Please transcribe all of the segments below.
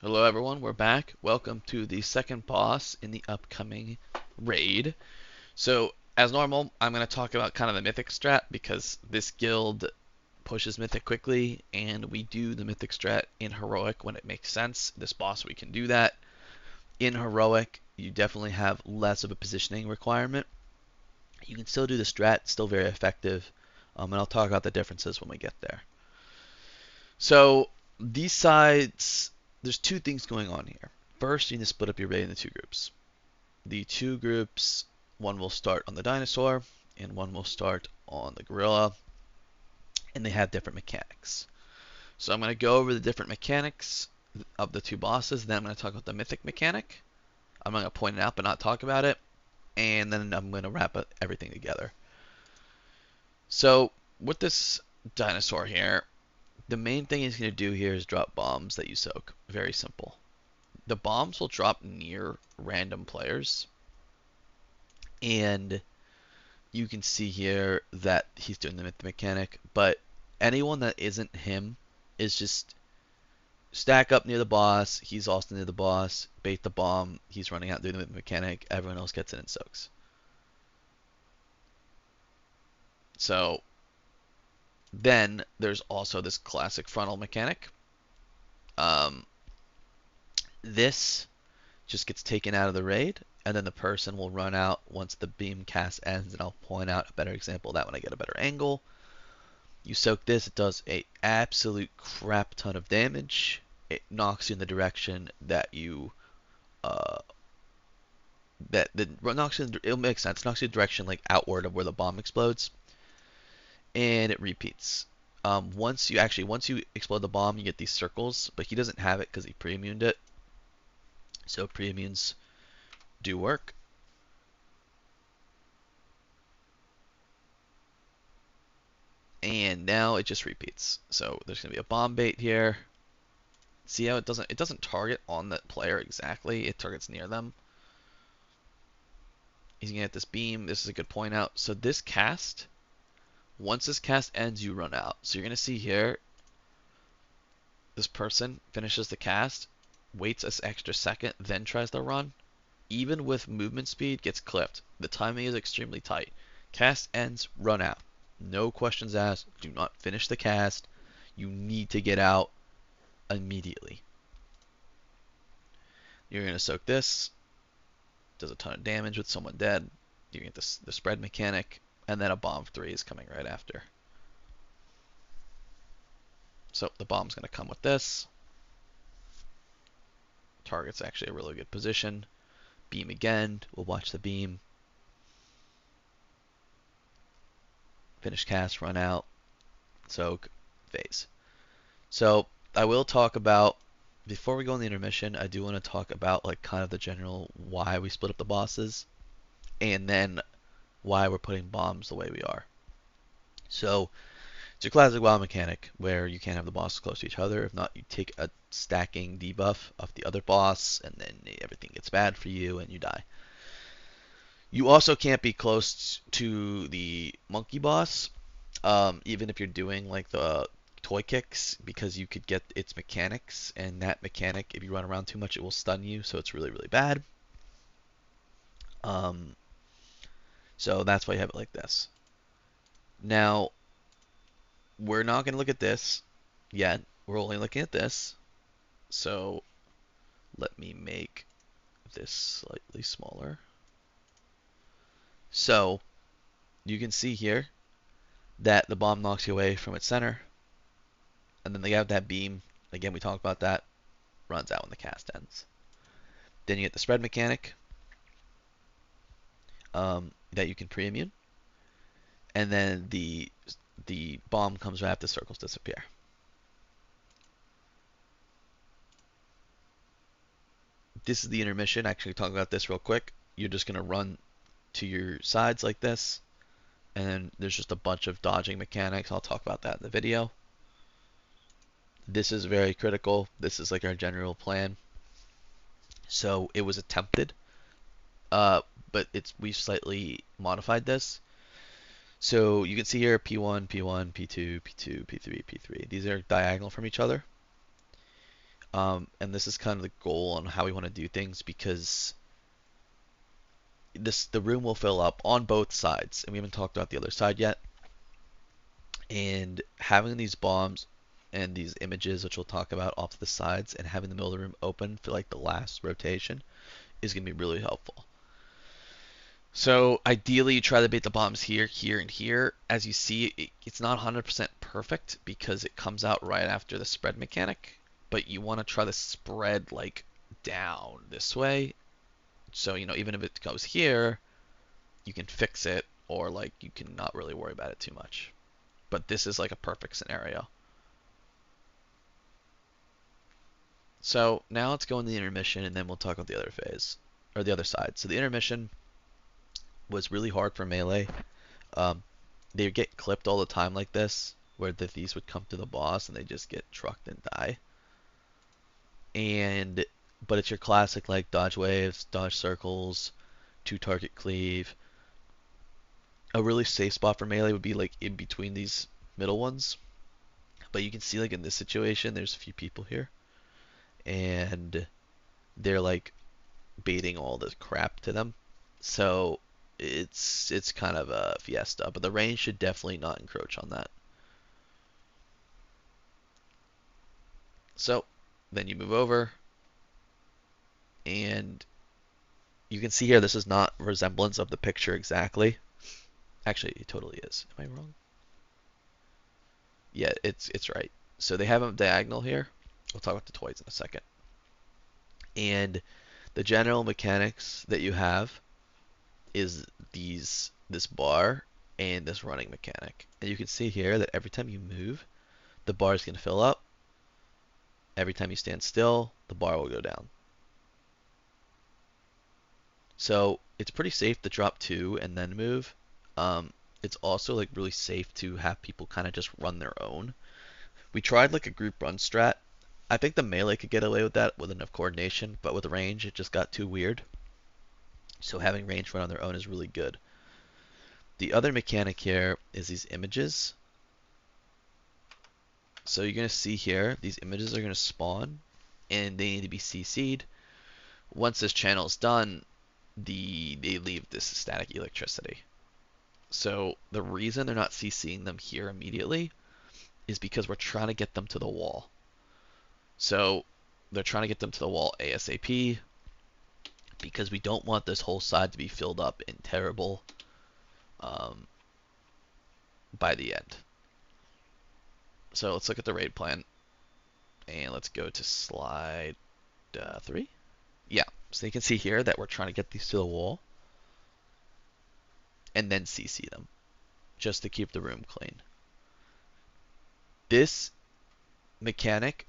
Hello everyone, we're back. Welcome to the second boss in the upcoming raid. So, as normal, I'm going to talk about kind of the Mythic strat because this guild pushes Mythic quickly and we do the Mythic strat in Heroic when it makes sense. This boss we can do that. In Heroic, you definitely have less of a positioning requirement. You can still do the strat, still very effective, and I'll talk about the differences when we get there. So, these sides, there's two things going on here. First, you need to split up your raid into two groups. The two groups, one will start on the dinosaur and one will start on the gorilla, and they have different mechanics. So I'm going to go over the different mechanics of the two bosses, then I'm going to talk about the mythic mechanic. I'm going to point it out but not talk about it, and then I'm going to wrap up everything together. So with this dinosaur here, the main thing he's going to do here is drop bombs that you soak. Very simple. The bombs will drop near random players, and you can see here that he's doing the mechanic, but anyone that isn't him is just stack up near the boss. He's also near the boss, bait the bomb, he's running out doing the mechanic, everyone else gets in and soaks. So then there's also this classic frontal mechanic. This just gets taken out of the raid, and then the person will run out once the beam cast ends, and I'll point out a better example of that when I get a better angle. You soak this, it does a absolute crap ton of damage. It knocks you in the direction that you knocks you in, it'll make sense. It knocks you in the direction like outward of where the bomb explodes, and it repeats. Once you explode the bomb, you get these circles, but he doesn't have it because he pre-immuned it. So pre-immunes do work. And now it just repeats. So there's gonna be a bomb bait here. See how it doesn't target on the player exactly, it targets near them. He's gonna get this beam. This is a good point out. So this cast, once this cast ends, you run out. So you're gonna see here, this person finishes the cast, waits an extra second, then tries to run. Even with movement speed, gets clipped. The timing is extremely tight. Cast ends, run out. No questions asked. Do not finish the cast. You need to get out immediately. You're gonna soak this. Does a ton of damage with someone dead. You get the spread mechanic, and then a bomb 3 is coming right after. So the bomb's going to come with this. Target's actually a really good position. Beam again. We'll watch the beam. Finish cast, run out, soak, phase. So I will talk about, before we go in the intermission, I do want to talk about like kind of the general why we split up the bosses, and then why we're putting bombs the way we are. So it's your classic WoW mechanic where you can't have the bosses close to each other. If not, you take a stacking debuff of the other boss, and then everything gets bad for you and you die. You also can't be close to the monkey boss, even if you're doing like the toy kicks, because you could get its mechanics, and that mechanic, if you run around too much, it will stun you, so it's really, really bad. So that's why you have it like this. Now, we're not going to look at this yet. We're only looking at this. So let me make this slightly smaller. So you can see here that the bomb knocks you away from its center. And then they have that beam. Again, we talked about that. Runs out when the cast ends. Then you get the spread mechanic that you can pre-immune. And then the bomb comes right after the circles disappear. This is the intermission. Actually, talk about this real quick. You're just going to run to your sides like this, and then there's just a bunch of dodging mechanics. I'll talk about that in the video. This is very critical. This is like our general plan. So it was attempted, but we've slightly modified this. So you can see here P1, P1, P2, P2, P3, P3. These are diagonal from each other. And this is kind of the goal on how we want to do things because the room will fill up on both sides, and we haven't talked about the other side yet. And having these bombs and these images, which we'll talk about, off to the sides, and having the middle of the room open for like the last rotation is going to be really helpful. So ideally, you try to bait the bombs here, here, and here. As you see, it's not 100% perfect because it comes out right after the spread mechanic, but you want to try to spread like down this way. So, even if it goes here, you can fix it, or like you can not really worry about it too much. But this is like a perfect scenario. So now let's go into the intermission, and then we'll talk about the other phase, or the other side. So the intermission was really hard for melee. They get clipped all the time like this, where the thieves would come to the boss and they just get trucked and die. But it's your classic like dodge waves, dodge circles, two target cleave. A really safe spot for melee would be like in between these middle ones. But you can see like in this situation, there's a few people here, and they're like baiting all this crap to them. So it's kind of a fiesta, but the range should definitely not encroach on that. So then you move over, and you can see here this is not resemblance of the picture exactly. Actually, it totally is. Am I wrong? Yeah, it's right. So they have them diagonal here. We'll talk about the toys in a second. And the general mechanics that you have is this bar and this running mechanic. And you can see here that every time you move, the bar is going to fill up. Every time you stand still, the bar will go down. So it's pretty safe to drop two and then move. It's also like really safe to have people kind of just run their own. We tried like a group run strat. I think the melee could get away with that with enough coordination, but with range it just got too weird. So having range run on their own is really good. The other mechanic here is these images. So you're going to see here, these images are going to spawn, and they need to be CC'd. Once this channel is done, they leave this static electricity. So the reason they're not CCing them here immediately is because we're trying to get them to the wall. So they're trying to get them to the wall ASAP because we don't want this whole side to be filled up and terrible by the end. So let's look at the raid plan, and let's go to slide 3. Yeah, so you can see here that we're trying to get these to the wall and then CC them just to keep the room clean. This mechanic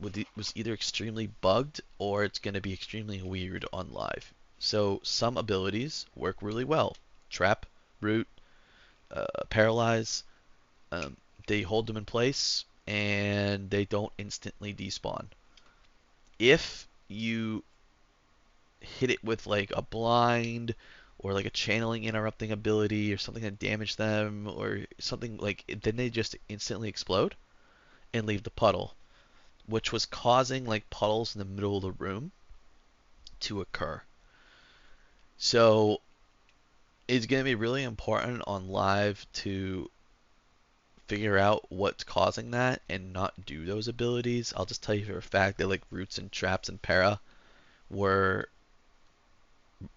was either extremely bugged or it's going to be extremely weird on live. So some abilities work really well. Trap, root, paralyze, they hold them in place and they don't instantly despawn. If you hit it with like a blind or like a channeling interrupting ability or something that damaged them or something like, then they just instantly explode and leave the puddle, which was causing like puddles in the middle of the room to occur. So it's going to be really important on live to figure out what's causing that and not do those abilities. I'll just tell you for a fact that like roots and traps and para were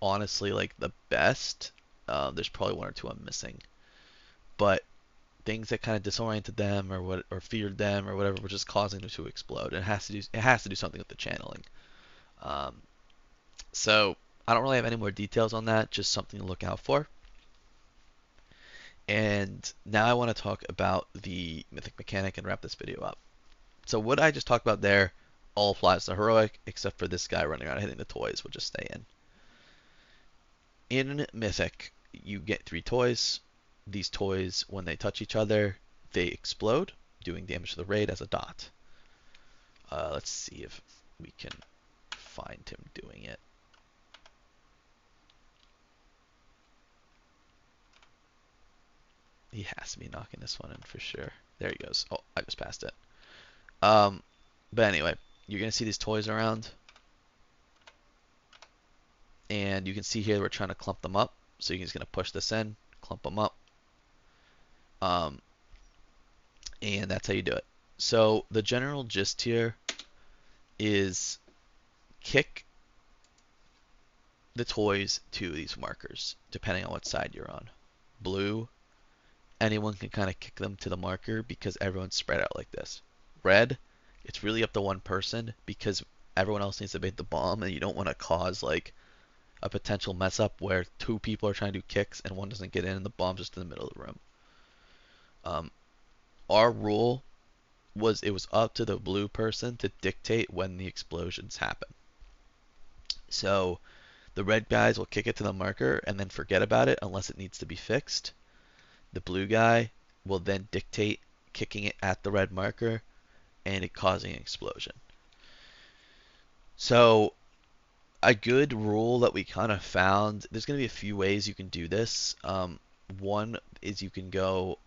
honestly like the best. There's probably one or two I'm missing, but things that kind of disoriented them or feared them or whatever were just causing them to explode. It has to do something with the channeling. So I don't really have any more details on that. Just something to look out for. And now I want to talk about the mythic mechanic and wrap this video up. So what I just talked about there all applies to heroic, except for this guy running around hitting the toys will just stay in. In mythic, you get 3 toys. These toys, when they touch each other, they explode, doing damage to the raid as a dot. Let's see if we can find him doing it. He has to be knocking this one in for sure. There he goes. Oh, I just passed it. But anyway, you're going to see these toys around. And you can see here we're trying to clump them up. So you're just going to push this in, clump them up. And that's how you do it. So the general gist here is kick the toys to these markers, depending on what side you're on. Blue, anyone can kind of kick them to the marker because everyone's spread out like this. Red, it's really up to one person because everyone else needs to make the bomb and you don't want to cause like a potential mess up where two people are trying to do kicks and one doesn't get in and the bomb's just in the middle of the room. Our rule was it was up to the blue person to dictate when the explosions happen. So the red guys will kick it to the marker and then forget about it unless it needs to be fixed. The blue guy will then dictate kicking it at the red marker and it causing an explosion. So a good rule that we kind of found, there's going to be a few ways you can do this. One is you can go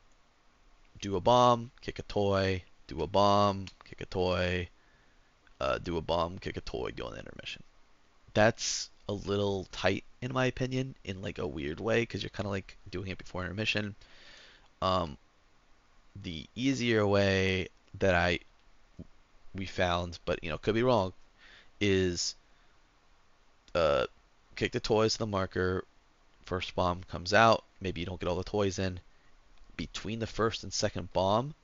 do a bomb, kick a toy, do a bomb, kick a toy, do a bomb, kick a toy, go in the intermission. That's a little tight in my opinion, in like a weird way, because you're kind of like doing it before intermission. The easier way that we found, but could be wrong, is kick the toys to the marker. First bomb comes out. Maybe you don't get all the toys in. Between the first and second bomb,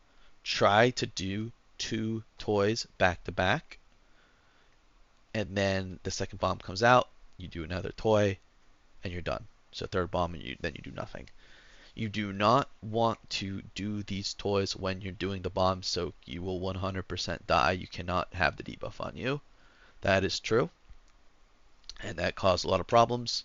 try to do 2 toys back to back. And then the second bomb comes out, you do another toy, and you're done. So third bomb, and then you do nothing. You do not want to do these toys when you're doing the bomb, so you will 100% die. You cannot have the debuff on you. That is true. And that caused a lot of problems.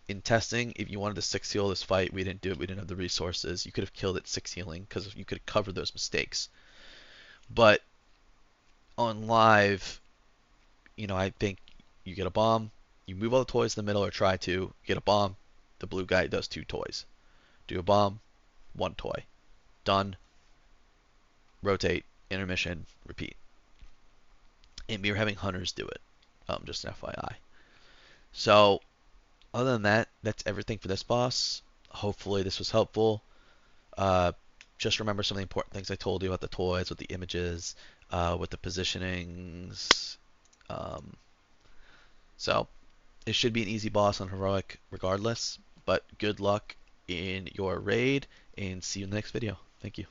In testing, if you wanted to 6 heal this fight, we didn't do it. We didn't have the resources. You could have killed it 6 healing because you could have covered those mistakes. But on live, I think you get a bomb, you move all the toys in the middle or try to, get a bomb, the blue guy does 2 toys. Do a bomb, 1 toy. Done. Rotate, intermission, repeat. And we were having hunters do it. Just an FYI. So, other than that, that's everything for this boss. Hopefully this was helpful. Just remember some of the important things I told you about the toys, with the images, with the positionings. So it should be an easy boss on Heroic regardless, but good luck in your raid and see you in the next video. Thank you.